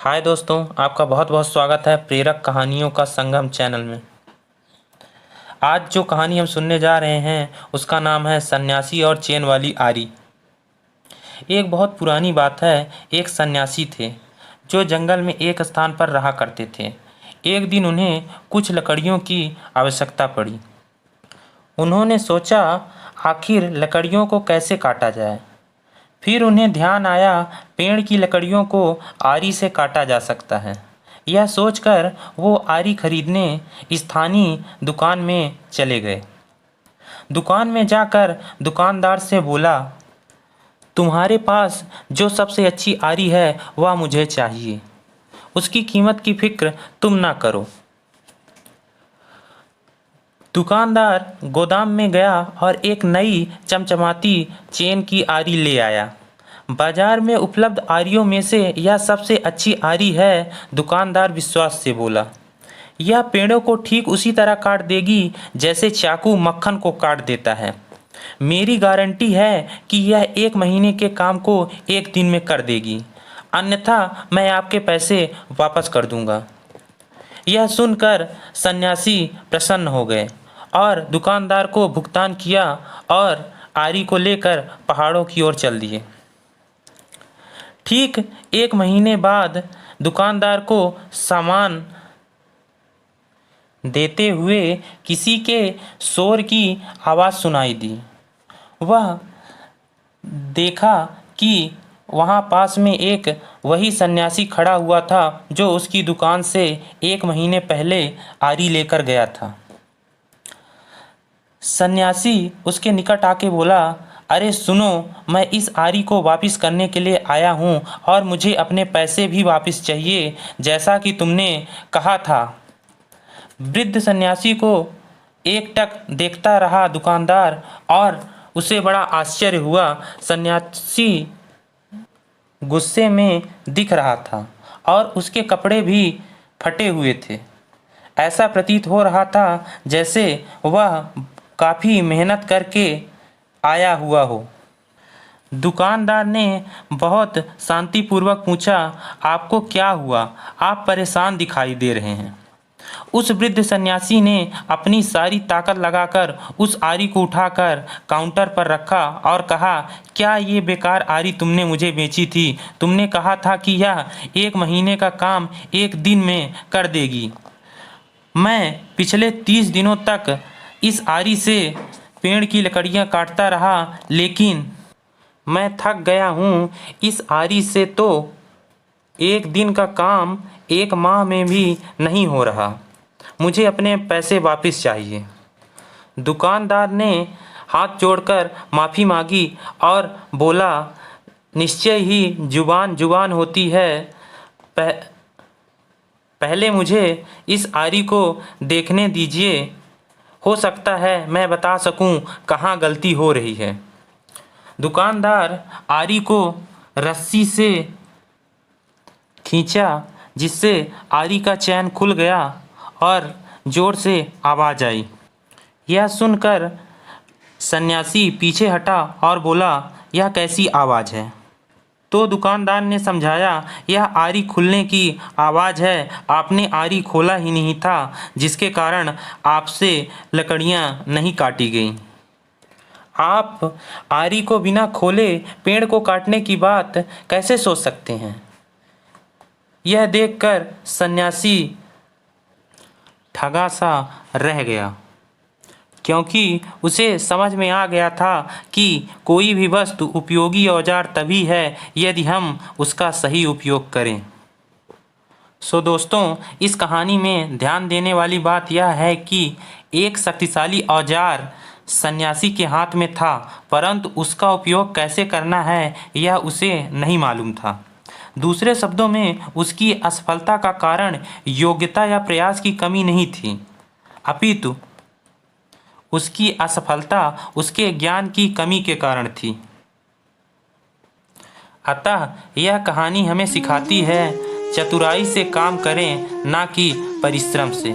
हाय दोस्तों, आपका बहुत बहुत स्वागत है प्रेरक कहानियों का संगम चैनल में। आज जो कहानी हम सुनने जा रहे हैं उसका नाम है सन्यासी और चेन वाली आरी। एक बहुत पुरानी बात है। एक सन्यासी थे जो जंगल में एक स्थान पर रहा करते थे। एक दिन उन्हें कुछ लकड़ियों की आवश्यकता पड़ी। उन्होंने सोचा आखिर लकड़ियों को कैसे काटा जाए। फिर उन्हें ध्यान आया पेड़ की लकड़ियों को आरी से काटा जा सकता है। यह सोचकर वो आरी खरीदने स्थानीय दुकान में चले गए। दुकान में जाकर दुकानदार से बोला, तुम्हारे पास जो सबसे अच्छी आरी है वह मुझे चाहिए। उसकी कीमत की फिक्र तुम ना करो। दुकानदार गोदाम में गया और एक नई चमचमाती चेन की आरी ले आया। बाजार में उपलब्ध आरियों में से यह सबसे अच्छी आरी है, दुकानदार विश्वास से बोला। यह पेड़ों को ठीक उसी तरह काट देगी जैसे चाकू मक्खन को काट देता है। मेरी गारंटी है कि यह 1 महीने के काम को 1 दिन में कर देगी, अन्यथा मैं आपके पैसे वापस कर दूंगा। यह सुनकर सन्यासी प्रसन्न हो गए और दुकानदार को भुगतान किया और आरी को लेकर पहाड़ों की ओर चल दिए। ठीक 1 महीने बाद दुकानदार को सामान देते हुए किसी के शोर की आवाज़ सुनाई दी। वह देखा कि वहाँ पास में एक वही सन्यासी खड़ा हुआ था जो उसकी दुकान से 1 महीने पहले आरी लेकर गया था। सन्यासी उसके निकट आके बोला, अरे सुनो, मैं इस आरी को वापस करने के लिए आया हूँ और मुझे अपने पैसे भी वापस चाहिए जैसा कि तुमने कहा था। वृद्ध सन्यासी को एकटक देखता रहा दुकानदार और उसे बड़ा आश्चर्य हुआ। सन्यासी गुस्से में दिख रहा था और उसके कपड़े भी फटे हुए थे। ऐसा प्रतीत हो रहा था जैसे वह काफ़ी मेहनत करके आया हुआ हो। दुकानदार ने बहुत शांतिपूर्वक पूछा, आपको क्या हुआ? आप परेशान दिखाई दे रहे हैं। उस वृद्ध सन्यासी ने अपनी सारी ताकत लगाकर उस आरी को उठाकर काउंटर पर रखा और कहा, क्या ये बेकार आरी तुमने मुझे बेची थी? तुमने कहा था कि यह 1 महीने का काम 1 दिन में कर देगी। मैं पिछले 30 दिनों तक इस आरी से पेड़ की लकड़ियाँ काटता रहा, लेकिन मैं थक गया हूँ। इस आरी से तो 1 दिन का काम 1 माह में भी नहीं हो रहा। मुझे अपने पैसे वापस चाहिए। दुकानदार ने हाथ जोड़कर माफ़ी मांगी और बोला, निश्चय ही जुबान जुबान होती है। पहले मुझे इस आरी को देखने दीजिए, हो सकता है मैं बता सकूं कहाँ गलती हो रही है। दुकानदार आरी को रस्सी से खींचा जिससे आरी का चैन खुल गया और ज़ोर से आवाज़ आई। यह सुनकर सन्यासी पीछे हटा और बोला, यह कैसी आवाज़ है? तो दुकानदार ने समझाया, यह आरी खुलने की आवाज़ है। आपने आरी खोला ही नहीं था, जिसके कारण आपसे लकड़ियाँ नहीं काटी गईं। आप आरी को बिना खोले पेड़ को काटने की बात कैसे सोच सकते हैं? यह देखकर सन्यासी ठगा सा रह गया, क्योंकि उसे समझ में आ गया था कि कोई भी वस्तु उपयोगी औजार तभी है यदि हम उसका सही उपयोग करें। दोस्तों, इस कहानी में ध्यान देने वाली बात यह है कि एक शक्तिशाली औजार सन्यासी के हाथ में था, परंतु उसका उपयोग कैसे करना है यह उसे नहीं मालूम था। दूसरे शब्दों में, उसकी असफलता का कारण योग्यता या प्रयास की कमी नहीं थी, अपितु उसकी असफलता उसके ज्ञान की कमी के कारण थी। अतः यह कहानी हमें सिखाती है, चतुराई से काम करें, ना कि परिश्रम से।